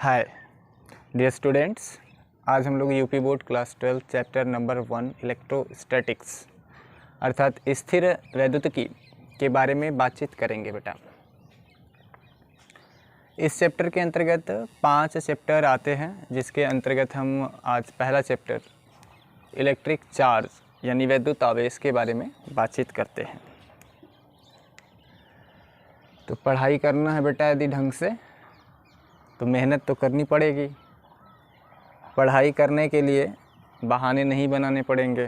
Hi dear students, आज हम लोग UP board class 12 chapter number 1 electrostatics अर्थात स्थिर वैद्युतिकी के बारे में बातचीत करेंगे बेटा। इस चैप्टर के अंतर्गत 5 चैप्टर आते हैं, जिसके अंतर्गत हम आज पहला चैप्टर इलेक्ट्रिक चार्ज यानी वैद्युत आवेश के बारे में बातचीत करते हैं। तो पढ़ाई करना है बेटा यदि ढंग से तो मेहनत तो करनी पड़ेगी। पढ़ाई करने के लिए बहाने नहीं बनाने पड़ेंगे,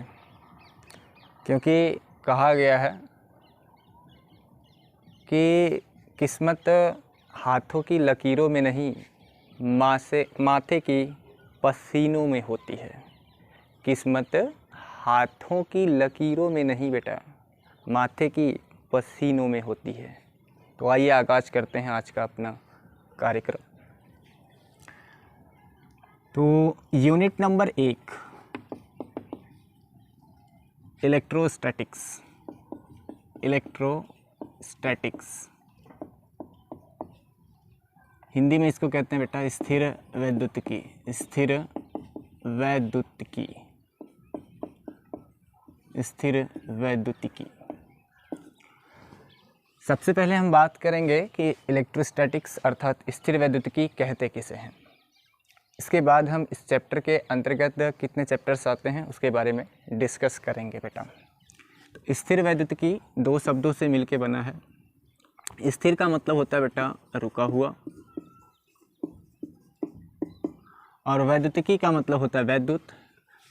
क्योंकि कहा गया है कि किस्मत हाथों की लकीरों में नहीं माथे की पसीनों में होती है। किस्मत हाथों की लकीरों में नहीं बेटा, माथे की पसीनों में होती है। तो आइए आगाज़ करते हैं आज का अपना कार्यक्रम। तो यूनिट नंबर 1 इलेक्ट्रोस्टैटिक्स। हिंदी में इसको कहते हैं बेटा स्थिर वैद्युतिकी। स्थिर वैद्युतिकी। सबसे पहले हम बात करेंगे कि इलेक्ट्रोस्टैटिक्स अर्थात स्थिर वैद्युतिकी कहते किसे हैं। इसके बाद हम इस चैप्टर के अंतर्गत कितने चैप्टर्स आते हैं उसके बारे में डिस्कस करेंगे बेटा। तो स्थिर वैद्युतिकी 2 शब्दों से मिलके बना है। स्थिर का मतलब होता है बेटा रुका हुआ, और वैद्युतिकी का मतलब होता है वैद्युत।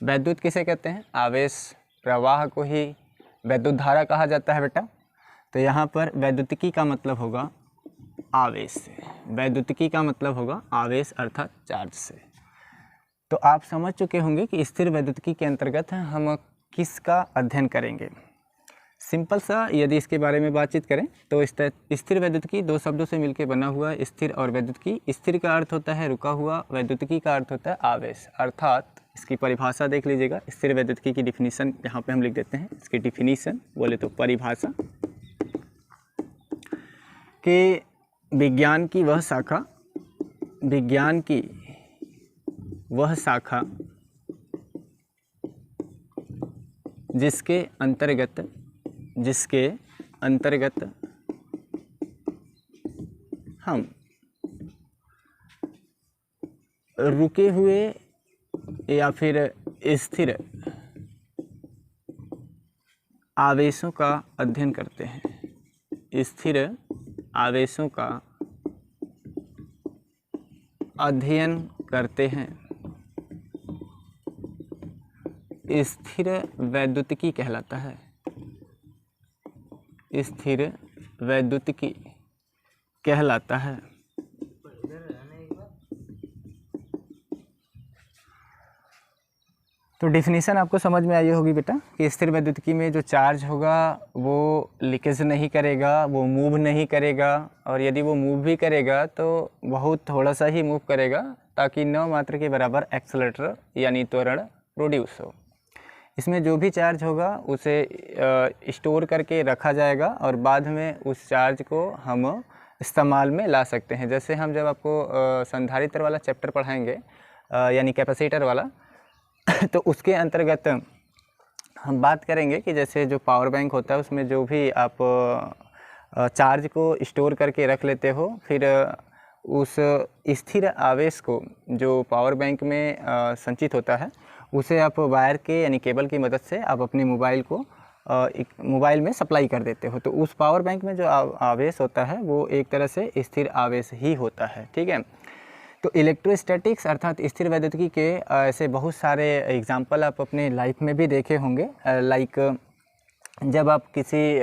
वैद्युत किसे कहते हैं? आवेश प्रवाह को ही वैद्युत धारा कहा जाता है बेटा। तो यहाँ पर वैद्युतिकी का मतलब होगा आवेश से। वैद्युतिकी का मतलब होगा आवेश अर्थात चार्ज से। तो आप समझ चुके होंगे कि स्थिर वैद्युतिकी के अंतर्गत हम किसका अध्ययन करेंगे। सिंपल सा यदि इसके बारे में बातचीत करें तो स्थिर वैद्युतिकी 2 शब्दों से मिलकर बना हुआ है, स्थिर और वैद्युतिकी। स्थिर का अर्थ होता है रुका हुआ, वैद्युतिकी का अर्थ होता है आवेश। अर्थात इसकी परिभाषा देख लीजिएगा। स्थिर वैद्युतिकी की डिफिनीशन यहाँ पे हम लिख देते हैं। इसकी डिफिनीशन बोले तो परिभाषा कि विज्ञान की वह शाखा जिसके अंतर्गत हम रुके हुए या फिर स्थिर आवेशों का अध्ययन करते हैं। स्थिर आवेशों का अध्ययन करते हैं, स्थिर वैद्युतिकी कहलाता है। स्थिर वैद्युतिकी कहलाता है। तो डिफिनीशन आपको समझ में आई होगी बेटा कि स्थिर वैद्युतिकी में जो चार्ज होगा वो लीकेज नहीं करेगा, वो मूव नहीं करेगा, और यदि वो मूव भी करेगा तो बहुत थोड़ा सा ही मूव करेगा, ताकि 9 मात्रा के बराबर एक्सेलरेटर यानी त्वरण प्रोड्यूस हो। इसमें जो भी चार्ज होगा उसे स्टोर करके रखा जाएगा और बाद में उस चार्ज को हम इस्तेमाल में ला सकते हैं। जैसे हम जब आपको संधारित्र वाला चैप्टर पढ़ाएंगे यानी कैपेसिटर वाला तो उसके अंतर्गत हम बात करेंगे कि जैसे जो पावर बैंक होता है उसमें जो भी आप चार्ज को स्टोर करके रख लेते हो, फिर उस स्थिर आवेश को जो पावर बैंक में संचित होता है उसे आप वायर के यानी केबल की मदद से आप अपने मोबाइल में सप्लाई कर देते हो। तो उस पावर बैंक में जो आवेश होता है वो एक तरह से स्थिर आवेश ही होता है। ठीक है। तो इलेक्ट्रोस्टैटिक्स अर्थात स्थिर वैद्युतिकी के ऐसे बहुत सारे एग्जाम्पल आप अपने लाइफ में भी देखे होंगे। लाइक जब आप किसी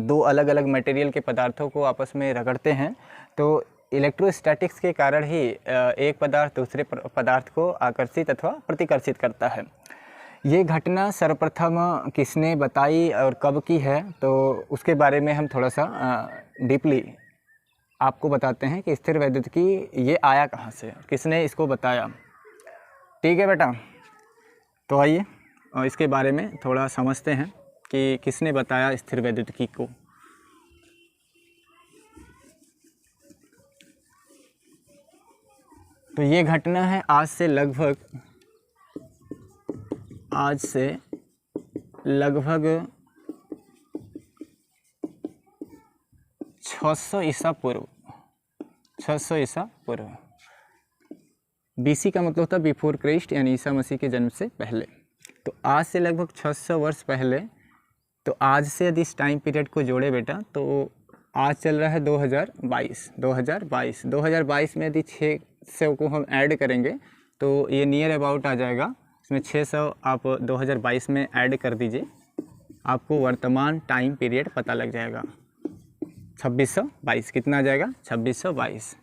2 अलग अलग मटेरियल के पदार्थों को आपस में रगड़ते हैं तो इलेक्ट्रोस्टैटिक्स के कारण ही एक पदार्थ दूसरे पदार्थ को आकर्षित अथवा प्रतिकर्षित करता है। ये घटना सर्वप्रथम किसने बताई और कब की है, तो उसके बारे में हम थोड़ा सा डीपली आपको बताते हैं कि स्थिर वैद्युतिकी ये आया कहाँ से, किसने इसको बताया। ठीक है बेटा। तो आइए इसके बारे में थोड़ा समझते हैं कि किसने बताया स्थिर वैद्युतिकी को। तो ये घटना है आज से लगभग 600 ईसा पूर्व, 600 ईसा पूर्व। बीसी का मतलब होता है बिफोर क्राइस्ट, यानी ईसा मसीह के जन्म से पहले। तो आज से लगभग 600 वर्ष पहले, तो आज से यदि इस टाइम पीरियड को जोड़े बेटा, तो आज चल रहा है 2022 में यदि 600 को हम ऐड करेंगे तो ये नियर अबाउट आ जाएगा। इसमें 600 आप 2022 में ऐड कर दीजिए, आपको वर्तमान टाइम पीरियड पता लग जाएगा। 2622 कितना आ जाएगा? 2622।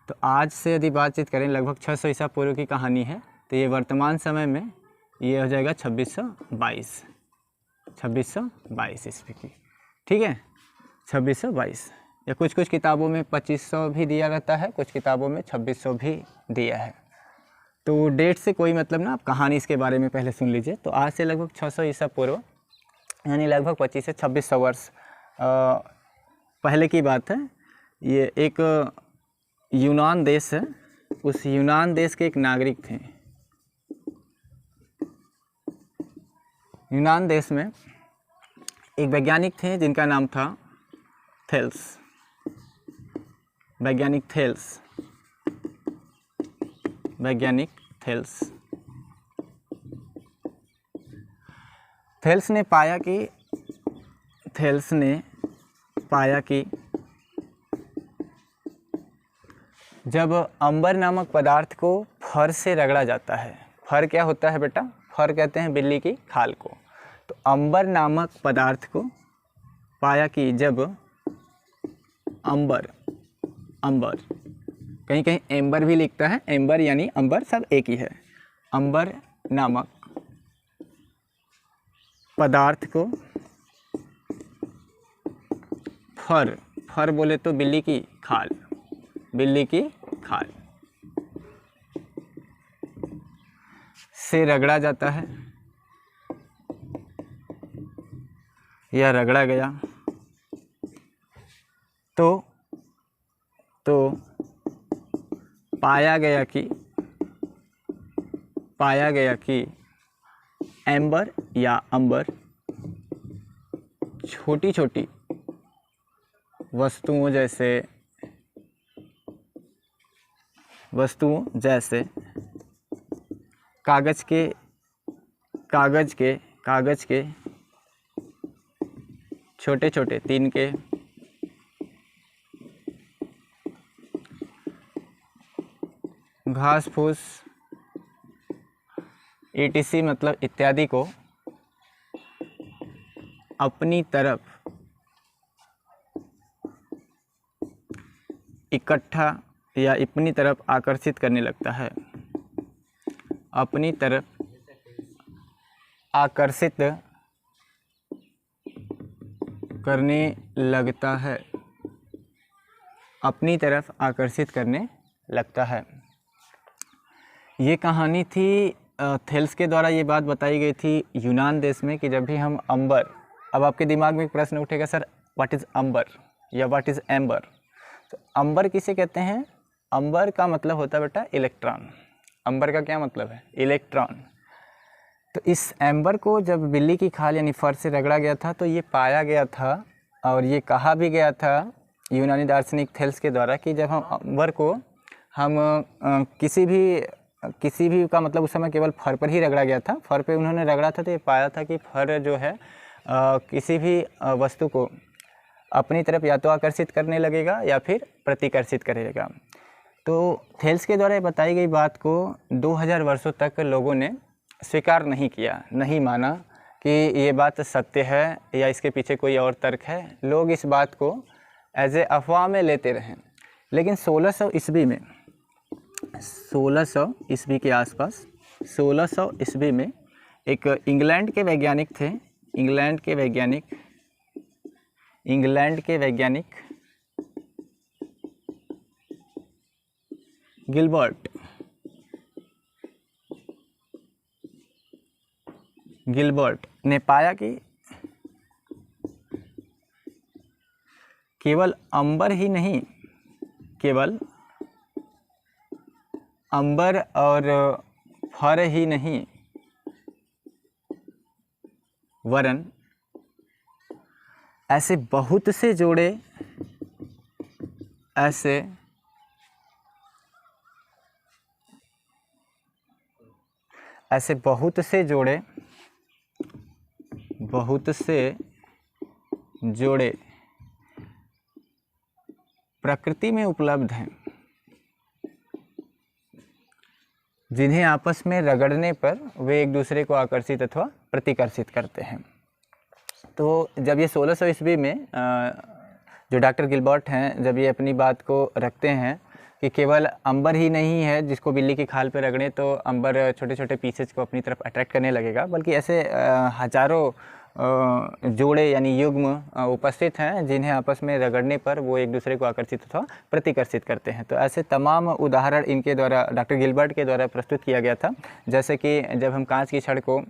तो आज से यदि बातचीत करें लगभग 600 ईसा पूर्व की कहानी है, तो ये वर्तमान समय में ये हो जाएगा 2622 ईस्वी की। ठीक है, 2622, या कुछ कुछ किताबों में 2500 भी दिया रहता है, कुछ किताबों में 2600 भी दिया है। तो डेट से कोई मतलब ना, आप कहानी इसके बारे में पहले सुन लीजिए। तो आज से लगभग 600 ईसा पूर्व, यानी लगभग 25 से 2600 वर्ष पहले की बात है। ये एक यूनान देश है, उस यूनान देश के एक नागरिक थे। यूनान देश में एक वैज्ञानिक थे जिनका नाम था थेल्स, वैज्ञानिक थेल्स। थेल्स ने पाया कि जब अंबर नामक पदार्थ को फर से रगड़ा जाता है, फर क्या होता है बेटा? फर कहते हैं बिल्ली की खाल को। तो अंबर नामक पदार्थ को पाया कि जब अंबर कहीं कहीं एम्बर भी लिखता है, एम्बर यानी अंबर, सब एक ही है। अंबर नामक पदार्थ को फर बोले तो बिल्ली की खाल से रगड़ा जाता है या रगड़ा गया, तो पाया गया कि एम्बर या अंबर छोटी छोटी वस्तुओं जैसे कागज के छोटे छोटे तिनके, घास फूस etc मतलब इत्यादि को अपनी तरफ इकट्ठा या अपनी तरफ आकर्षित करने लगता है, अपनी तरफ आकर्षित करने लगता है। ये कहानी थी थेल्स के द्वारा। ये बात बताई गई थी यूनान देश में कि जब भी हम अंबर, अब आपके दिमाग में एक प्रश्न उठेगा, सर व्हाट इज़ अंबर या व्हाट इज़ एम्बर? तो अंबर किसे कहते हैं? अंबर का मतलब होता है बेटा इलेक्ट्रॉन। अंबर का क्या मतलब है? इलेक्ट्रॉन। तो इस एम्बर को जब बिल्ली की खाल यानी फर से रगड़ा गया था तो ये पाया गया था, और ये कहा भी गया था यूनानी दार्शनिक थेल्स के द्वारा कि जब हम अंबर को किसी भी का मतलब उस समय केवल फर पर ही रगड़ा गया था, फर पे उन्होंने रगड़ा था, तो ये पाया था कि फर जो है किसी भी वस्तु को अपनी तरफ या तो आकर्षित करने लगेगा या फिर प्रतिकर्षित करेगा। तो थेल्स के द्वारा बताई गई बात को 2000 वर्षों तक लोगों ने स्वीकार नहीं किया, नहीं माना कि ये बात सत्य है या इसके पीछे कोई और तर्क है। लोग इस बात को एज ए अफवाह में लेते रहे। लेकिन 1600 ईस्वी के आसपास, 1600 ईस्वी में एक इंग्लैंड के वैज्ञानिक गिलबर्ट ने पाया कि केवल अंबर ही नहीं, केवल अंबर और फर ही नहीं वरन ऐसे बहुत से जोड़े, ऐसे बहुत से जोड़े, बहुत से जोड़े प्रकृति में उपलब्ध हैं, जिन्हें आपस में रगड़ने पर वे एक दूसरे को आकर्षित अथवा प्रतिकर्षित करते हैं। तो जब ये 1600 ईस्वी में जो डॉक्टर गिलबर्ट हैं, जब ये अपनी बात को रखते हैं कि केवल अंबर ही नहीं है जिसको बिल्ली की खाल पे रगड़े तो अंबर छोटे छोटे पीसेज को अपनी तरफ अट्रैक्ट करने लगेगा, बल्कि ऐसे हजारों जोड़े यानी युग्म उपस्थित हैं जिन्हें आपस में रगड़ने पर वो एक दूसरे को आकर्षित अथवा प्रतिकर्षित करते हैं। तो ऐसे तमाम उदाहरण इनके द्वारा, डॉक्टर गिलबर्ट के द्वारा प्रस्तुत किया गया था। जैसे कि जब हम कांच की छड़ को,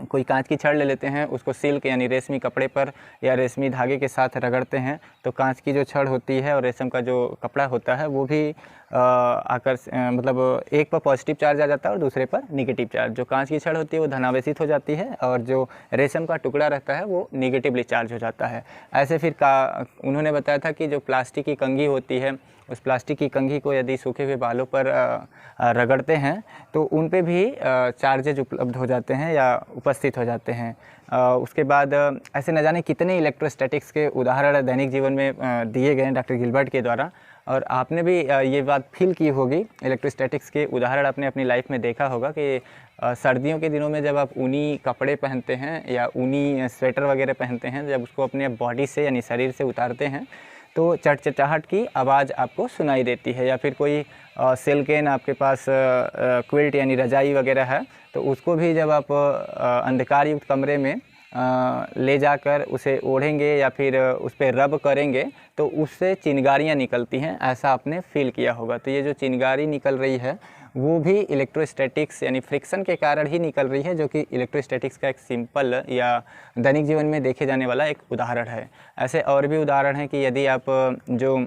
कोई कांच की छड़ ले लेते हैं, उसको सिल्क यानी रेशमी कपड़े पर या रेशमी धागे के साथ रगड़ते हैं, तो कांच की जो छड़ होती है और रेशम का जो कपड़ा होता है वो भी मतलब एक पर पॉजिटिव चार्ज आ जाता है और दूसरे पर नेगेटिव चार्ज। जो कांच की छड़ होती है वो धनावेशित हो जाती है और जो रेशम का टुकड़ा रहता है वो नेगेटिवली चार्ज हो जाता है। ऐसे फिर उन्होंने बताया था कि जो प्लास्टिक की कंघी होती है, उस प्लास्टिक की कंघी को यदि सूखे हुए बालों पर रगड़ते हैं तो उन पे भी चार्जेज उपलब्ध हो जाते हैं या उपस्थित हो जाते हैं। उसके बाद ऐसे न जाने कितने इलेक्ट्रोस्टैटिक्स के उदाहरण दैनिक जीवन में दिए गए हैं डॉक्टर गिलबर्ट के द्वारा, और आपने भी ये बात फील की होगी। इलेक्ट्रोस्टैटिक्स के उदाहरण आपने अपनी लाइफ में देखा होगा कि सर्दियों के दिनों में जब आप ऊनी कपड़े पहनते हैं या ऊनी स्वेटर वगैरह पहनते हैं, जब उसको अपने बॉडी से यानी शरीर से उतारते हैं तो चटचटाहट की आवाज़ आपको सुनाई देती है। या फिर कोई सिल्केन आपके पास क्विल्ट यानी रजाई वगैरह है, तो उसको भी जब आप अंधकार युक्त कमरे में ले जाकर उसे ओढ़ेंगे या फिर उस पर रब करेंगे तो उससे चिंगारियाँ निकलती हैं, ऐसा आपने फील किया होगा। तो ये जो चिंगारी निकल रही है वो भी इलेक्ट्रोस्टैटिक्स यानी फ्रिक्शन के कारण ही निकल रही है, जो कि इलेक्ट्रोस्टैटिक्स का एक सिंपल या दैनिक जीवन में देखे जाने वाला एक उदाहरण है। ऐसे और भी उदाहरण हैं कि यदि आप जो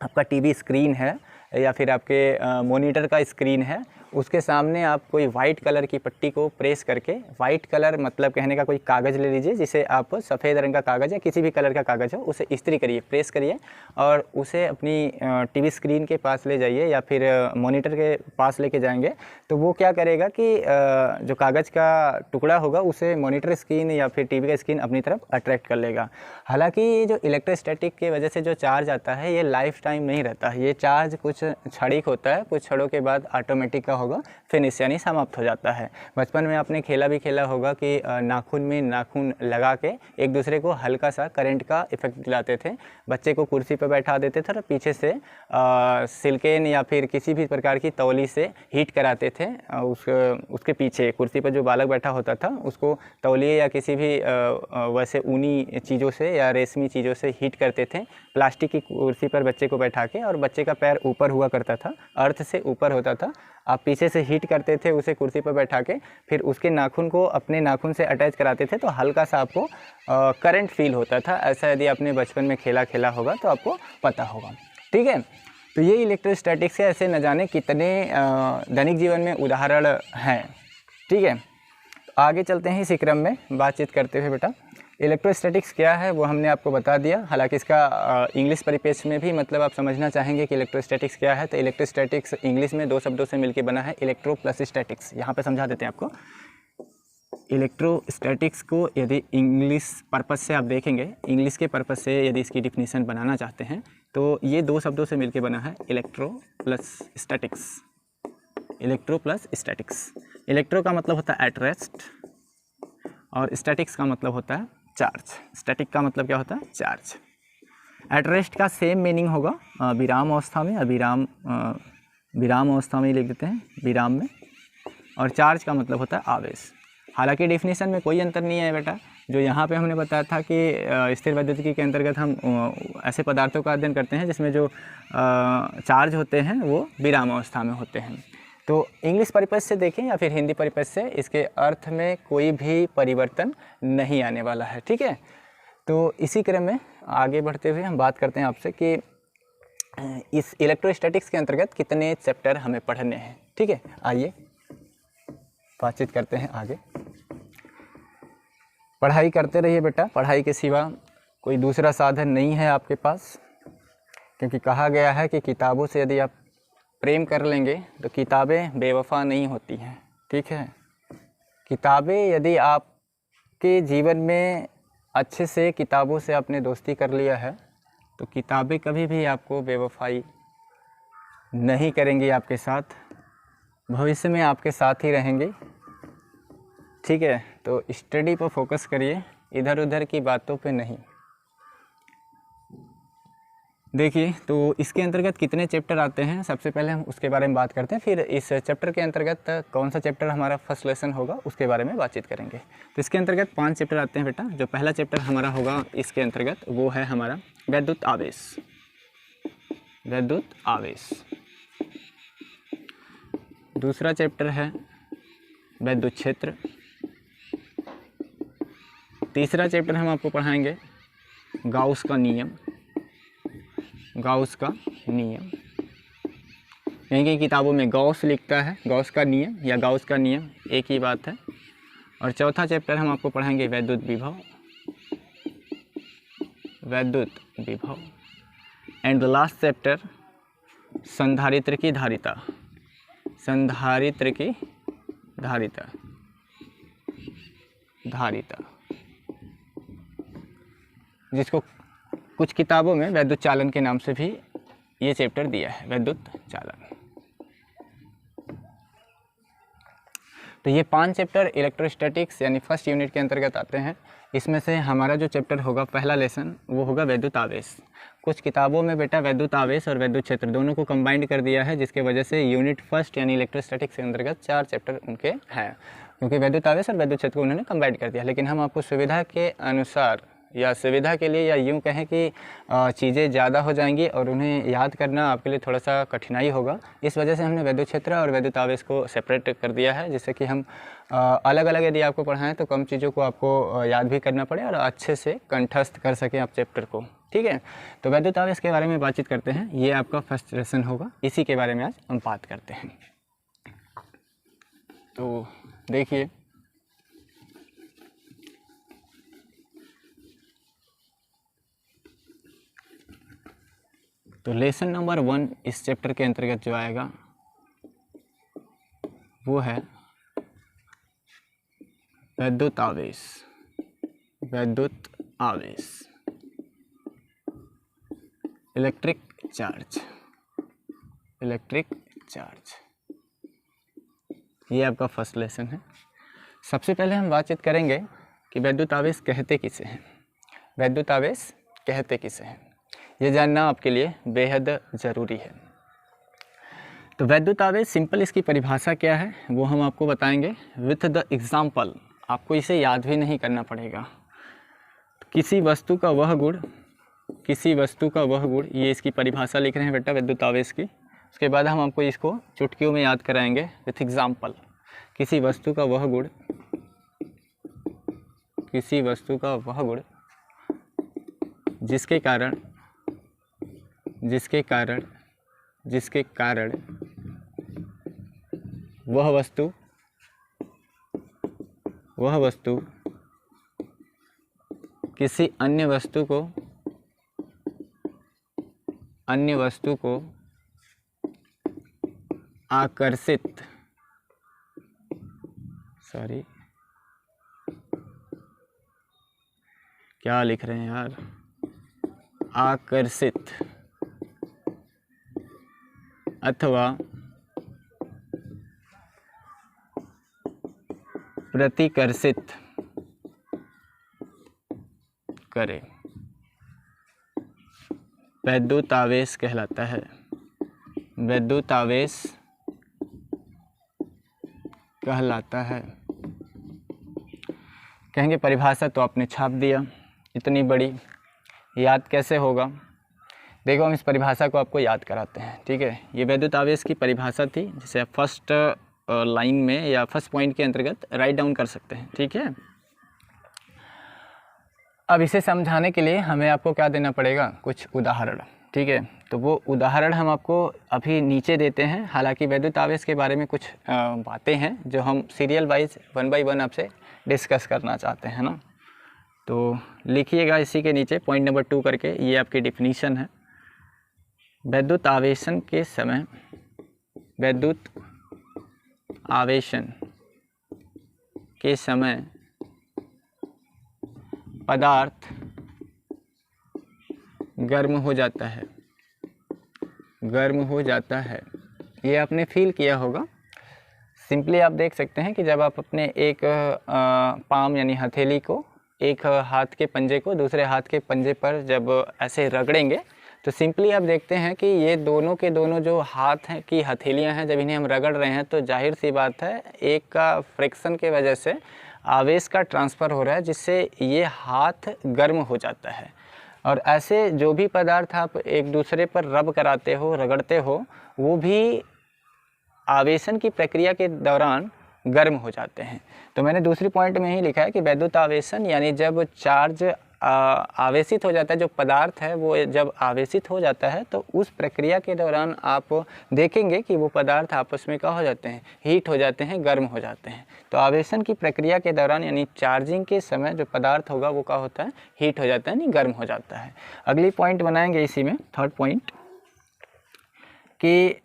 आपका टीवी स्क्रीन है या फिर आपके मॉनिटर का स्क्रीन है, उसके सामने आप कोई वाइट कलर की पट्टी को प्रेस करके, वाइट कलर मतलब कहने का कोई कागज़ ले लीजिए, जिसे आप सफ़ेद रंग का कागज़ या किसी भी कलर का कागज़ हो उसे इस्त्री करिए, प्रेस करिए और उसे अपनी टीवी स्क्रीन के पास ले जाइए या फिर मॉनिटर के पास लेके जाएंगे तो वो क्या करेगा कि जो कागज़ का टुकड़ा होगा उसे मॉनिटर स्क्रीन या फिर टीवी का स्क्रीन अपनी तरफ अट्रैक्ट कर लेगा। हालांकि जो इलेक्ट्रोस्टैटिक की वजह से जो चार्ज आता है ये लाइफ टाइम नहीं रहता है, ये चार्ज कुछ क्षणिक होता है, कुछ क्षणों के बाद ऑटोमेटिक का होगा, फिनिश यानी समाप्त हो जाता है। बचपन में आपने खेला भी खेला होगा कि नाखून में नाखून लगा के एक दूसरे को हल्का सा करंट का इफेक्ट दिलाते थे, बच्चे को कुर्सी पर बैठा देते थे और पीछे से सिल्केन या फिर किसी भी प्रकार की तौली से हीट कराते थे। उसके पीछे कुर्सी पर जो बालक बैठा होता था उसको तौलिए या किसी भी वैसे ऊनी चीज़ों से या रेशमी चीज़ों से हीट करते थे। प्लास्टिक की कुर्सी पर बच्चे को बैठा के, और बच्चे का पैर ऊपर हुआ करता था, अर्थ से ऊपर होता था, आप पीछे से हीट करते थे उसे कुर्सी पर बैठा के, फिर उसके नाखून को अपने नाखून से अटैच कराते थे तो हल्का सा आपको करंट फील होता था। ऐसा यदि आपने बचपन में खेला होगा तो आपको पता होगा। ठीक है, तो ये इलेक्ट्रोस्टैटिक्स के ऐसे न जाने कितने दैनिक जीवन में उदाहरण हैं। ठीक है, तो आगे चलते हैं इसी क्रम में बातचीत करते हुए। बेटा इलेक्ट्रोस्टैटिक्स क्या है वो हमने आपको बता दिया, हालांकि इसका इंग्लिश परिपेक्ष में भी मतलब आप समझना चाहेंगे कि इलेक्ट्रोस्टैटिक्स क्या है। तो इलेक्ट्रोस्टैटिक्स इंग्लिश में दो शब्दों से मिलकर बना है, इलेक्ट्रो प्लस स्टैटिक्स। यहाँ पे समझा देते हैं आपको। इलेक्ट्रोस्टैटिक्स को यदि इंग्लिश पर्पस से आप देखेंगे, इंग्लिश के पर्पस से यदि इसकी डिफिनीशन बनाना चाहते हैं तो ये दो शब्दों से मिलकर बना है, electro plus statics. Electro plus statics, electro का मतलब होता है एट रेस्ट और स्टैटिक्स का मतलब होता है चार्ज। स्टैटिक का मतलब क्या होता है? चार्ज। एट रेस्ट का सेम मीनिंग होगा विराम अवस्था में, विराम अवस्था में लिख देते हैं, विराम में। और चार्ज का मतलब होता है आवेश। हालांकि डिफिनीशन में कोई अंतर नहीं है बेटा, जो यहाँ पे हमने बताया था कि स्थिर वैद्युतिकी के अंतर्गत हम ऐसे पदार्थों का अध्ययन करते हैं जिसमें जो चार्ज होते हैं वो विराम अवस्था में होते हैं। तो इंग्लिश परिपेक्ष से देखें या फिर हिंदी परिपेक्ष से, इसके अर्थ में कोई भी परिवर्तन नहीं आने वाला है। ठीक है, तो इसी क्रम में आगे बढ़ते हुए हम बात करते हैं आपसे कि इस इलेक्ट्रोस्टैटिक्स के अंतर्गत कितने चैप्टर हमें पढ़ने हैं। ठीक है, आइए बातचीत करते हैं आगे। पढ़ाई करते रहिए बेटा, पढ़ाई के सिवा कोई दूसरा साधन नहीं है आपके पास, क्योंकि कहा गया है कि किताबों से यदि आप प्रेम कर लेंगे तो किताबें बेवफा नहीं होती हैं। ठीक है, किताबें यदि आपके जीवन में अच्छे से किताबों से आपने दोस्ती कर लिया है तो किताबें कभी भी आपको बेवफाई नहीं करेंगी, आपके साथ भविष्य में आपके साथ ही रहेंगी। ठीक है, तो स्टडी पर फोकस करिए, इधर उधर की बातों पे नहीं। देखिए, तो इसके अंतर्गत कितने चैप्टर आते हैं, सबसे पहले हम उसके बारे में बात करते हैं, फिर इस चैप्टर के अंतर्गत कौन सा चैप्टर हमारा फर्स्ट लेसन होगा उसके बारे में बातचीत करेंगे। तो इसके अंतर्गत 5 चैप्टर आते हैं बेटा। जो पहला चैप्टर हमारा होगा इसके अंतर्गत वो है हमारा वैद्युत आवेश। वैद्युत आवेश। दूसरा चैप्टर है वैद्युत क्षेत्र। तीसरा चैप्टर हम आपको पढ़ाएंगे गाउस का नियम। गाउस का नियम, कहीं कहीं किताबों में गॉस लिखता है, गॉस का नियम या गाउस का नियम एक ही बात है। और चौथा चैप्टर हम आपको पढ़ाएंगे वैद्युत विभव। वैद्युत विभव। एंड द लास्ट चैप्टर संधारित्र की धारिता। संधारित्र की धारिता। धारिता, जिसको कुछ किताबों में वैद्युत चालन के नाम से भी ये चैप्टर दिया है, वैद्युत चालन। तो ये 5 चैप्टर इलेक्ट्रोस्टैटिक्स यानी फर्स्ट यूनिट के अंतर्गत आते हैं। इसमें से हमारा जो चैप्टर होगा पहला लेसन वो होगा वैद्युत आवेश। कुछ किताबों में बेटा वैद्युत आवेश और वैद्युत क्षेत्र दोनों को कंबाइंड कर दिया है, जिसके वजह से यूनिट फर्स्ट यानी इलेक्ट्रोस्टैटिक्स के अंतर्गत 4 चैप्टर उनके हैं, क्योंकि वैद्युत आवेश और वैद्युत क्षेत्र को उन्होंने कंबाइंड कर दिया। लेकिन हम आपको सुविधा के अनुसार या सुविधा के लिए या यूँ कहें कि चीज़ें ज़्यादा हो जाएंगी और उन्हें याद करना आपके लिए थोड़ा सा कठिनाई होगा, इस वजह से हमने वैद्युत क्षेत्र और वैद्युत आवेश को सेपरेट कर दिया है, जिससे कि हम अलग अलग यदि आपको पढ़ाएं तो कम चीज़ों को आपको याद भी करना पड़े और अच्छे से कंठस्थ कर सकें आप चैप्टर को। ठीक है, तो वैद्युत आवेश के बारे में बातचीत करते हैं। ये आपका फर्स्ट लेसन होगा, इसी के बारे में आज हम बात करते हैं। तो देखिए, तो लेसन नंबर 1 इस चैप्टर के अंतर्गत जो आएगा वो है वैद्युत आवेश। वैद्युत आवेश, इलेक्ट्रिक चार्ज। इलेक्ट्रिक चार्ज, ये आपका फर्स्ट लेसन है। सबसे पहले हम बातचीत करेंगे कि वैद्युत आवेश कहते किसे हैं। वैद्युत आवेश कहते किसे हैं, ये जानना आपके लिए बेहद ज़रूरी है। तो वैद्युत आवेश सिंपल इसकी परिभाषा क्या है वो हम आपको बताएंगे विथ द एग्जाम्पल। आपको इसे याद भी नहीं करना पड़ेगा। किसी वस्तु का वह गुण, किसी वस्तु का वह गुण, ये इसकी परिभाषा लिख रहे हैं बेटा वैद्युत आवेश की। उसके बाद हम आपको इसको चुटकियों में याद कराएंगे विथ एग्जाम्पल। किसी वस्तु का वह गुण, किसी वस्तु का वह गुण जिसके कारण वह वस्तु किसी अन्य वस्तु को आकर्षित, क्या लिख रहे हैं यार, आकर्षित अथवा प्रतिकर्षित करे, वैद्युत आवेश कहलाता है। वैद्युत आवेश कहलाता है। कहेंगे परिभाषा तो आपने छाप दिया, इतनी बड़ी याद कैसे होगा। देखो, हम इस परिभाषा को आपको याद कराते हैं। ठीक है, ये वैद्युत आवेश की परिभाषा थी, जिसे आप फर्स्ट लाइन में या फर्स्ट पॉइंट के अंतर्गत राइट डाउन कर सकते हैं। ठीक है, अब इसे समझाने के लिए हमें आपको क्या देना पड़ेगा, कुछ उदाहरण। ठीक है। तो वो उदाहरण हम आपको अभी नीचे देते हैं। हालांकि वैद्युत आवेश के बारे में कुछ बातें हैं जो हम सीरियल वाइज 1 बाय 1 आपसे डिस्कस करना चाहते हैं ना। तो लिखिएगा इसी के नीचे पॉइंट नंबर 2 करके, ये आपकी डिफिनीशन है। वैद्युत आवेशन के समय, वैद्युत आवेशन के समय पदार्थ गर्म हो जाता है, गर्म हो जाता है। ये आपने फील किया होगा। सिंपली आप देख सकते हैं कि जब आप अपने एक पाम यानी हथेली को, एक हाथ के पंजे को दूसरे हाथ के पंजे पर जब ऐसे रगड़ेंगे तो सिंपली आप देखते हैं कि ये दोनों के दोनों जो हाथ हैं की हथेलियां हैं, जब इन्हें हम रगड़ रहे हैं तो जाहिर सी बात है एक का फ्रिक्शन के वजह से आवेश का ट्रांसफ़र हो रहा है, जिससे ये हाथ गर्म हो जाता है। और ऐसे जो भी पदार्थ आप एक दूसरे पर रब कराते हो, रगड़ते हो, वो भी आवेशन की प्रक्रिया के दौरान गर्म हो जाते हैं। तो मैंने दूसरी पॉइंट में ही लिखा है कि वैद्युत आवेशन यानी जब चार्ज आवेशित हो जाता है, जो पदार्थ है वो जब आवेशित हो जाता है तो उस प्रक्रिया के दौरान आप देखेंगे कि वो पदार्थ आपस में क्या हो जाते हैं, हीट हो जाते हैं, गर्म हो जाते हैं। तो आवेशन की प्रक्रिया के दौरान यानी चार्जिंग के समय जो पदार्थ होगा वो क्या होता है, हीट हो जाता है, यानी गर्म हो जाता है। अगली पॉइंट बनाएंगे इसी में, थर्ड पॉइंट, कि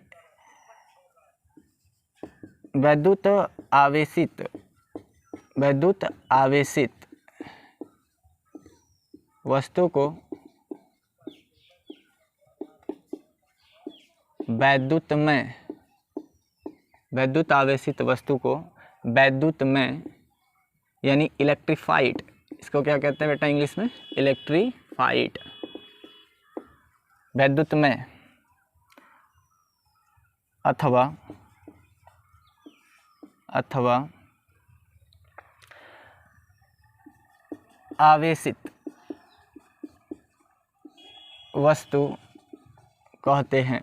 वैद्युत आवेशित वस्तु को वैद्युत आवेशित वस्तु को वैद्युतमय यानी इलेक्ट्रीफाइड, इसको क्या कहते हैं बेटा इंग्लिश में, इलेक्ट्रीफाइड, वैद्युतमय अथवा आवेशित वस्तु कहते हैं,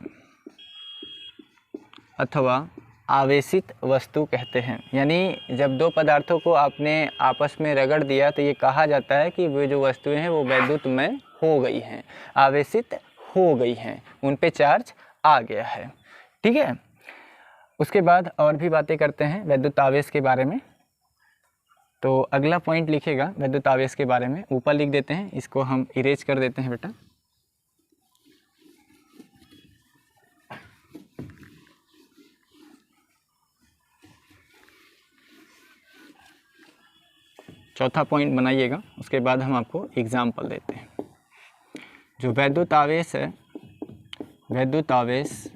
अथवा आवेशित वस्तु कहते हैं। यानी जब दो पदार्थों को आपने आपस में रगड़ दिया तो ये कहा जाता है कि वे जो वस्तुएं हैं वो वैद्युतमय हो गई हैं, आवेशित हो गई हैं, उन पे चार्ज आ गया है। ठीक है। उसके बाद और भी बातें करते हैं वैद्युत आवेश के बारे में। तो अगला पॉइंट लिखेगा वैद्युत आवेश के बारे में, ऊपर लिख देते हैं, इसको हम इरेज कर देते हैं बेटा। चौथा पॉइंट बनाइएगा, उसके बाद हम आपको एग्जाम्पल देते हैं। जो वैद्युत आवेश है, वैद्युत आवेश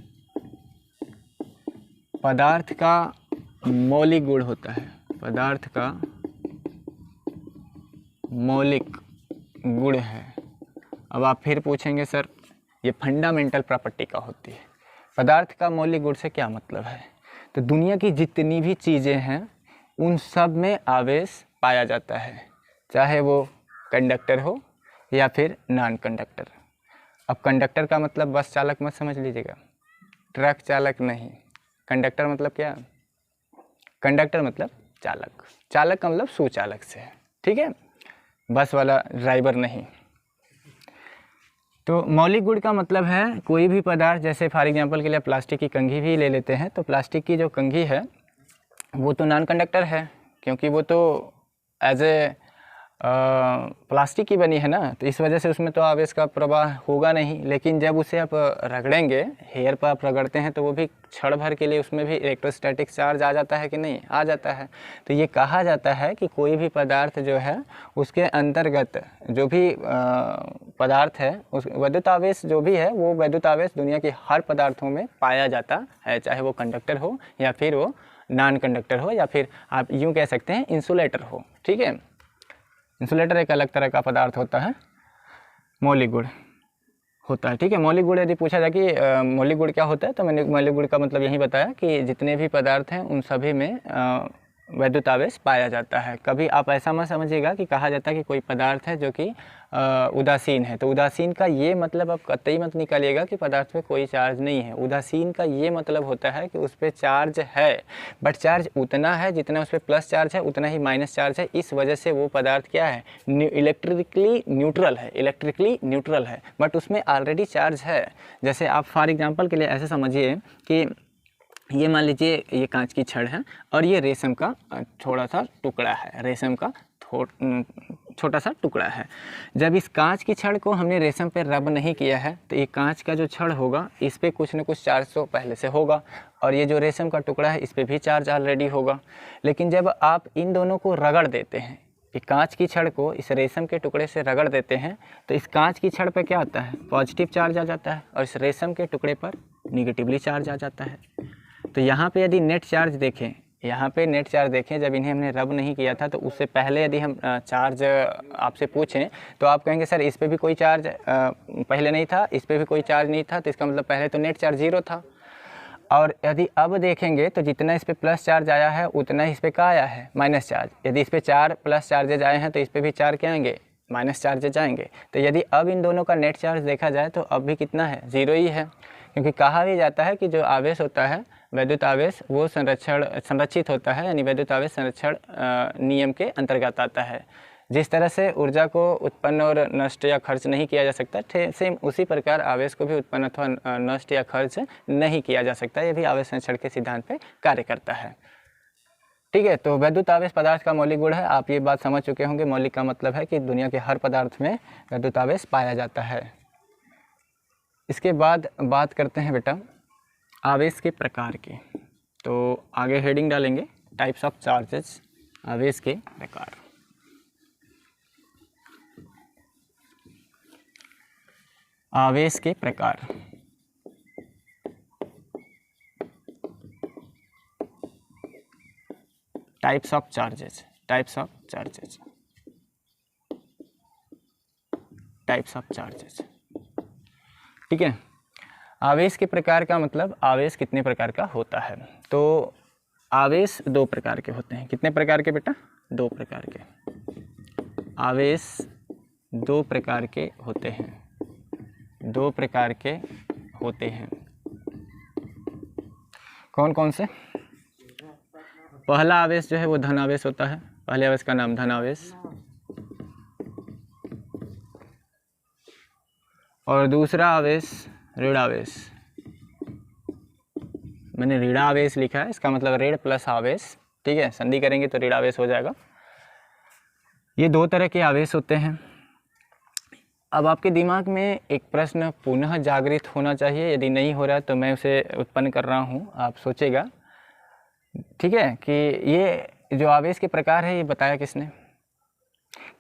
पदार्थ का मौलिक गुण होता है, पदार्थ का मौलिक गुण है। अब आप फिर पूछेंगे सर ये फंडामेंटल प्रॉपर्टी का होती है, पदार्थ का मौलिक गुण से क्या मतलब है? तो दुनिया की जितनी भी चीज़ें हैं उन सब में आवेश पाया जाता है, चाहे वो कंडक्टर हो या फिर नॉन कंडक्टर। अब कंडक्टर का मतलब बस चालक मत समझ लीजिएगा, ट्रक चालक नहीं। कंडक्टर मतलब क्या? कंडक्टर मतलब चालक, चालक का मतलब सुचालक से है, ठीक है, बस वाला ड्राइवर नहीं। तो मौलिक गुण का मतलब है कोई भी पदार्थ, जैसे फॉर एग्जांपल के लिए प्लास्टिक की कंघी भी ले लेते हैं, तो प्लास्टिक की जो कंघी है वो तो नॉन कंडक्टर है, क्योंकि वो तो एज ए प्लास्टिक की बनी है ना, तो इस वजह से उसमें तो आवेश का प्रवाह होगा नहीं। लेकिन जब उसे आप रगड़ेंगे, हेयर पर आप रगड़ते हैं, तो वो भी क्षण भर के लिए उसमें भी इलेक्ट्रोस्टैटिक चार्ज आ जाता है कि नहीं? आ जाता है। तो ये कहा जाता है कि कोई भी पदार्थ जो है उसके अंतर्गत जो भी पदार्थ है, उस वैद्युत आवेश जो भी है वो वैद्युत आवेश दुनिया के हर पदार्थों में पाया जाता है, चाहे वो कंडक्टर हो या फिर वो नॉन कंडक्टर हो, या फिर आप यूँ कह सकते हैं इंसुलेटर हो। ठीक है, इंसुलेटर एक अलग तरह का पदार्थ होता है, मौलिक गुण होता है। ठीक है, मौलिक गुण यदि पूछा जाए कि मौलिक गुण क्या होता है, तो मैंने मौलिक गुण का मतलब यही बताया कि जितने भी पदार्थ हैं उन सभी में वैद्युत आवेश पाया जाता है। कभी आप ऐसा मत समझिएगा कि कहा जाता है कि कोई पदार्थ है जो कि उदासीन है, तो उदासीन का ये मतलब आप कतई मत निकालिएगा कि पदार्थ पे कोई चार्ज नहीं है। उदासीन का ये मतलब होता है कि उस पर चार्ज है, बट चार्ज उतना है जितना उस पर प्लस चार्ज है उतना ही माइनस चार्ज है। इस वजह से वो पदार्थ क्या है, इलेक्ट्रिकली न्यूट्रल है, बट उसमें ऑलरेडी चार्ज है। जैसे आप फॉर एग्जांपल के लिए ऐसे समझिए कि ये मान लीजिए ये कांच की छड़ है और ये रेशम का थोड़ा सा टुकड़ा है, रेशम का छोटा सा टुकड़ा है। जब इस कांच की छड़ को हमने रेशम पे रब नहीं किया है तो ये कांच का जो छड़ होगा इस पर कुछ न कुछ चार्ज तो पहले से होगा, और ये जो रेशम का टुकड़ा है इस पर भी चार्ज ऑलरेडी होगा। लेकिन जब आप इन दोनों को रगड़ देते हैं, ये कांच की छड़ को इस रेशम के टुकड़े से रगड़ देते हैं, तो इस कांच की छड़ पर क्या आता है, पॉजिटिव चार्ज आ जाता है, और इस रेशम के टुकड़े पर निगेटिवली चार्ज आ जाता है। तो यहाँ पे यदि नेट चार्ज देखें, यहाँ पे नेट चार्ज देखें, जब इन्हें हमने रब नहीं किया था तो उससे पहले यदि हम चार्ज आपसे पूछें तो आप कहेंगे सर इस पे भी कोई चार्ज पहले नहीं था, इस पे भी कोई चार्ज नहीं था, तो इसका मतलब पहले तो नेट चार्ज 0 था। और यदि अब देखेंगे तो जितना इस पे प्लस चार्ज आया है उतना ही इस पे क्या आया है, माइनस चार्ज। यदि इस पे 4 प्लस चार्जेज आए हैं तो इस पे भी 4 क्या आएंगे, माइनस चार्जेज आएंगे। तो यदि अब इन दोनों का नेट चार्ज देखा जाए तो अब भी कितना है, 0 ही है। क्योंकि कहा भी जाता है कि जो आवेश होता है वैद्युत आवेश वो संरक्षित होता है, यानी वैद्युत आवेश संरक्षण नियम के अंतर्गत आता है। जिस तरह से ऊर्जा को उत्पन्न और नष्ट या खर्च नहीं किया जा सकता, सेम उसी प्रकार आवेश को भी उत्पन्न अथवा नष्ट या खर्च नहीं किया जा सकता। ये भी आवेश संरक्षण के सिद्धांत पे कार्य करता है। ठीक है, तो वैद्युत आवेश पदार्थ का मौलिक गुण है। आप ये बात समझ चुके होंगे। मौलिक का मतलब है कि दुनिया के हर पदार्थ में वैद्युत आवेश पाया जाता है। इसके बाद बात करते हैं बेटा आवेश के प्रकार की। तो आगे हेडिंग डालेंगे टाइप्स ऑफ चार्जेस, आवेश के प्रकार। आवेश के प्रकार। Types of charges, types of charges, types of charges. ठीक है, आवेश के प्रकार का मतलब आवेश कितने प्रकार का होता है। तो आवेश 2 प्रकार के होते हैं। कितने प्रकार के बेटा, 2 प्रकार के। आवेश 2 प्रकार के होते हैं, 2 प्रकार के होते हैं। कौन कौन से? पहला आवेश जो है वो धन आवेश होता है। पहले आवेश का नाम धन आवेश, और दूसरा आवेश ऋण आवेश। मैंने ऋण आवेश लिखा है, इसका मतलब ऋण प्लस आवेश। ठीक है, संधि करेंगे तो ऋण आवेश हो जाएगा। ये 2 तरह के आवेश होते हैं। अब आपके दिमाग में एक प्रश्न पुनः जागृत होना चाहिए, यदि नहीं हो रहा तो मैं उसे उत्पन्न कर रहा हूँ, आप सोचेगा। ठीक है, कि ये जो आवेश के प्रकार है ये बताया किसने?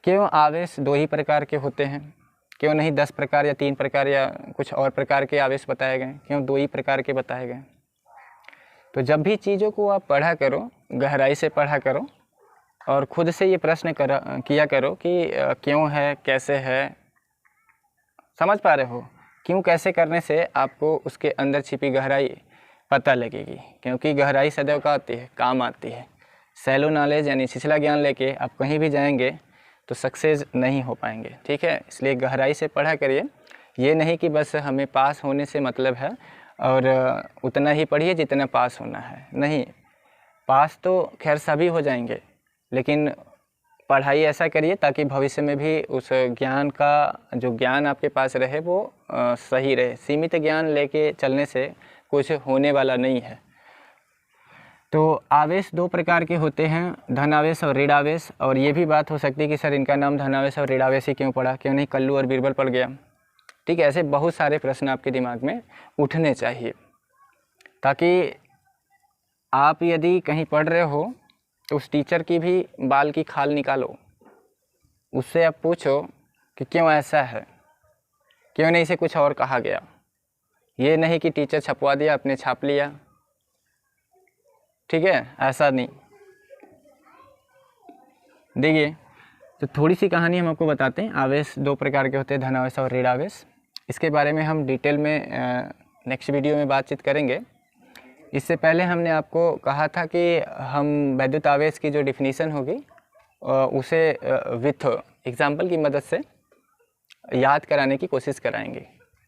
क्यों आवेश 2 ही प्रकार के होते हैं? क्यों नहीं 10 प्रकार या 3 प्रकार या कुछ और प्रकार के आवेश बताए गए? क्यों 2 ही प्रकार के बताए गए? तो जब भी चीज़ों को आप पढ़ा करो, गहराई से पढ़ा करो और खुद से ये प्रश्न किया करो कि क्यों है, कैसे है। समझ पा रहे हो? क्यों कैसे करने से आपको उसके अंदर छिपी गहराई पता लगेगी, क्योंकि गहराई सदैव का आती है, काम आती है। सैलो नॉलेज यानी छिछला ज्ञान लेके आप कहीं भी जाएंगे तो सक्सेस नहीं हो पाएंगे। ठीक है, इसलिए गहराई से पढ़ा करिए। ये नहीं कि बस हमें पास होने से मतलब है और उतना ही पढ़िए जितना पास होना है। नहीं, पास तो खैर सभी हो जाएंगे, लेकिन पढ़ाई ऐसा करिए ताकि भविष्य में भी उस ज्ञान का जो ज्ञान आपके पास रहे वो सही रहे। सीमित ज्ञान लेके चलने से कुछ होने वाला नहीं है। तो आवेश 2 प्रकार के होते हैं, धन आवेश और ऋण आवेश। और ये भी बात हो सकती है कि सर इनका नाम धन आवेश और ऋण आवेश ही क्यों पड़ा, क्यों नहीं कल्लू और बीरबल पड़ गया। ठीक है, ऐसे बहुत सारे प्रश्न आपके दिमाग में उठने चाहिए, ताकि आप यदि कहीं पढ़ रहे हो तो उस टीचर की भी बाल की खाल निकालो, उससे आप पूछो कि क्यों ऐसा है, क्यों नहीं इसे कुछ और कहा गया। ये नहीं कि टीचर छपवा दिया, आपने छाप लिया। ठीक है, ऐसा नहीं। देखिए, तो थोड़ी सी कहानी हम आपको बताते हैं। आवेश 2 प्रकार के होते हैं, धन आवेश और ऋण आवेश। इसके बारे में हम डिटेल में नेक्स्ट वीडियो में बातचीत करेंगे। इससे पहले हमने आपको कहा था कि हम वैद्युत आवेश की जो डिफिनीशन होगी उसे विथ एग्जाम्पल की मदद से याद कराने की कोशिश कराएंगे।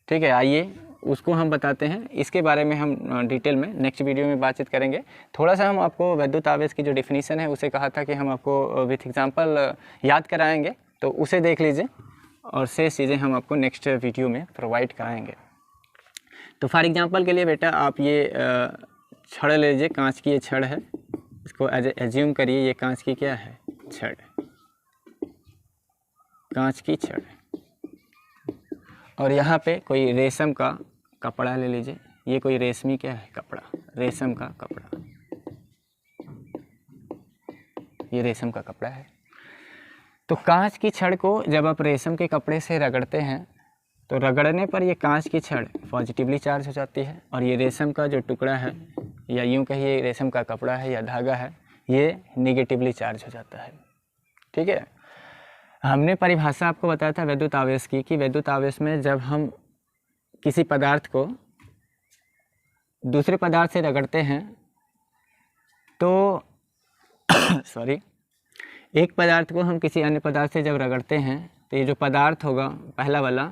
ठीक है, आइए उसको हम बताते हैं। इसके बारे में हम डिटेल में नेक्स्ट वीडियो में बातचीत करेंगे। थोड़ा सा हम आपको वैद्युत आवेश की जो डिफिनीशन है उसे कहा था कि हम आपको विथ एग्जाम्पल याद कराएंगे, तो उसे देख लीजिए और शेष चीज़ें हम आपको नेक्स्ट वीडियो में प्रोवाइड कराएंगे। तो फॉर एग्जांपल के लिए बेटा आप ये छड़ ले लीजिए, कांच की ये छड़ है, इसको एज्यूम करिए ये कांच की क्या है, छड़, कांच की छड़। और यहाँ पे कोई रेशम का कपड़ा ले लीजिए, ये कोई रेशमी क्या है, कपड़ा, रेशम का कपड़ा, ये रेशम का कपड़ा है। तो कांच की छड़ को जब आप रेशम के कपड़े से रगड़ते हैं तो रगड़ने पर ये कांच की छड़ पॉजिटिवली चार्ज हो जाती है, और ये रेशम का जो टुकड़ा है या यूँ कहिए रेशम का कपड़ा है या धागा है, ये नेगेटिवली चार्ज हो जाता है। ठीक है, हमने परिभाषा आपको बताया था वैद्युत आवेश की कि वैद्युत आवेश में जब हम किसी पदार्थ को दूसरे पदार्थ से रगड़ते हैं तो सॉरी, एक पदार्थ को हम किसी अन्य पदार्थ से जब रगड़ते हैं तो ये जो पदार्थ होगा पहला वाला,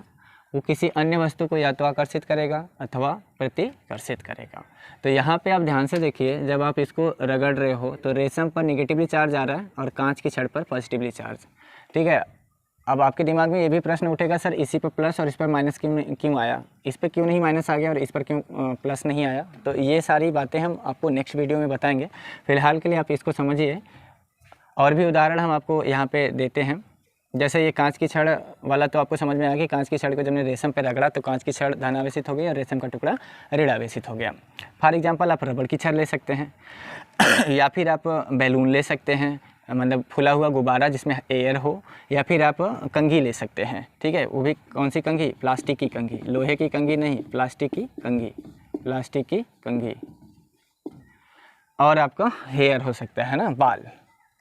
वो किसी अन्य वस्तु को या तो आकर्षित करेगा अथवा प्रतिकर्षित करेगा। तो यहाँ पे आप ध्यान से देखिए, जब आप इसको रगड़ रहे हो तो रेशम पर निगेटिवली चार्ज आ रहा है और कांच की छड़ पर पॉजिटिवली चार्ज। ठीक है, अब आपके दिमाग में ये भी प्रश्न उठेगा, सर इसी पर प्लस और इस पर माइनस क्यों आया, इस पर क्यों नहीं माइनस आ गया और इस पर क्यों प्लस नहीं आया। तो ये सारी बातें हम आपको नेक्स्ट वीडियो में बताएंगे। फिलहाल के लिए आप इसको समझिए। और भी उदाहरण हम आपको यहाँ पे देते हैं, जैसे ये कांच की छड़ वाला तो आपको समझ में आ गया, कांच की छड़ को जब हमने रेशम पे रगड़ा तो कांच की छड़ धनावेशित हो गई और रेशम का टुकड़ा ऋणावेशित हो गया। फॉर एग्जांपल आप रबड़ की छड़ ले सकते हैं या फिर आप बैलून ले सकते हैं, मतलब फुला हुआ गुब्बारा जिसमें एयर हो, या फिर आप कंघी ले सकते हैं। ठीक है, वो भी कौन सी कंघी, प्लास्टिक की कंघी, लोहे की कंघी नहीं, प्लास्टिक की कंघी, प्लास्टिक की कंघी। और आपका हेयर हो सकता है ना, बाल,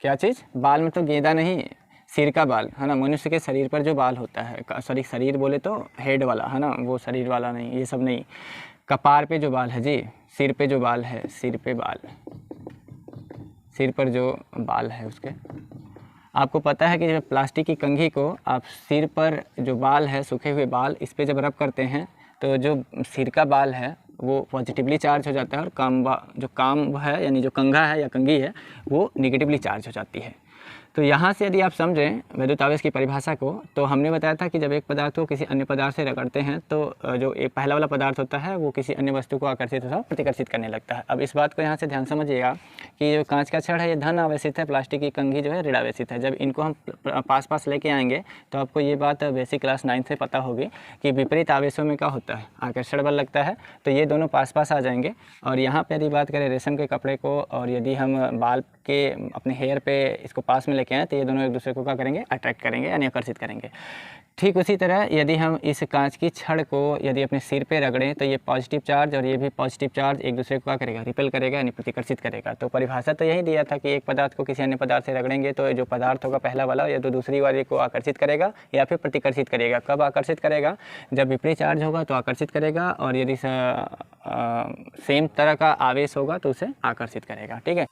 क्या चीज़, बाल में तो गेंदा नहीं, सिर का बाल है ना, मनुष्य के शरीर पर जो बाल होता है, सॉरी शरीर बोले तो हेड वाला है ना, वो शरीर वाला नहीं, ये सब नहीं, कपार पे जो बाल है जी, सिर पे जो बाल है, सिर पे बाल, सिर पर जो बाल है उसके, आपको पता है कि जब प्लास्टिक की कंघी को आप सिर पर जो बाल है, सूखे हुए बाल, इस पर जब रब करते हैं तो जो सिर का बाल है वो पॉजिटिवली चार्ज हो जाता है और जो काम है यानी जो कंघा है या कंघी है वो निगेटिवली चार्ज हो जाती है। तो यहाँ से यदि आप समझें वैद्युत आवेश की परिभाषा को, तो हमने बताया था कि जब एक पदार्थ को किसी अन्य पदार्थ से रगड़ते हैं तो जो एक पहला वाला पदार्थ होता है वो किसी अन्य वस्तु को आकर्षित अथवा प्रतिकर्षित करने लगता है। अब इस बात को यहाँ से ध्यान समझिएगा कि जो कांच का छड़ है ये धन आवेशित है, प्लास्टिक की कंघी जो है ऋण आवेशित है। जब इनको हम पास पास लेके आएंगे तो आपको ये बात बेसिक क्लास 9 से पता होगी कि विपरीत आवेशों में क्या होता है, आकर्षण बल लगता है, तो ये दोनों पास पास आ जाएंगे। और यहाँ पर यदि बात करें रेशम के कपड़े को, और यदि हम बाल के अपने हेयर पे इसको पास में लेके आए तो ये दोनों एक दूसरे को क्या करेंगे, अट्रैक्ट करेंगे यानी आकर्षित करेंगे। ठीक उसी तरह यदि हम इस कांच की छड़ को यदि अपने सिर पे रगड़ें तो ये पॉजिटिव चार्ज और ये भी पॉजिटिव चार्ज एक दूसरे को क्या करेगा, रिपेल करेगा यानी प्रतिकर्षित करेगा। तो परिभाषा तो यही दिया था कि एक पदार्थ को किसी अन्य पदार्थ से रगड़ेंगे तो जो पदार्थ होगा पहला वाला या तो दूसरी वाले को आकर्षित करेगा या फिर प्रतिकर्षित करेगा। कब आकर्षित करेगा, जब विपरीत चार्ज होगा तो आकर्षित करेगा, और यदि सेम तरह का आवेश होगा तो उसे आकर्षित करेगा। ठीक है,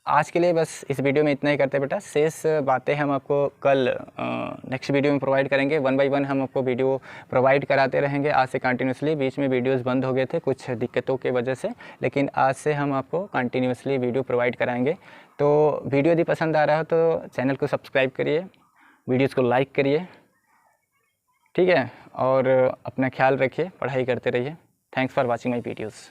आज के लिए बस इस वीडियो में इतना ही करते बेटा। शेष बातें हम आपको कल नेक्स्ट वीडियो में प्रोवाइड करेंगे। 1 बाय 1 हम आपको वीडियो प्रोवाइड कराते रहेंगे आज से कंटिन्यूसली। बीच में वीडियोस बंद हो गए थे कुछ दिक्कतों के वजह से, लेकिन आज से हम आपको कंटिन्यूसली वीडियो प्रोवाइड कराएंगे। तो वीडियो यदि पसंद आ रहा हो तो चैनल को सब्सक्राइब करिए, वीडियोज़ को लाइक करिए, ठीक है, और अपना ख्याल रखिए, पढ़ाई करते रहिए। Thanks for watching my videos.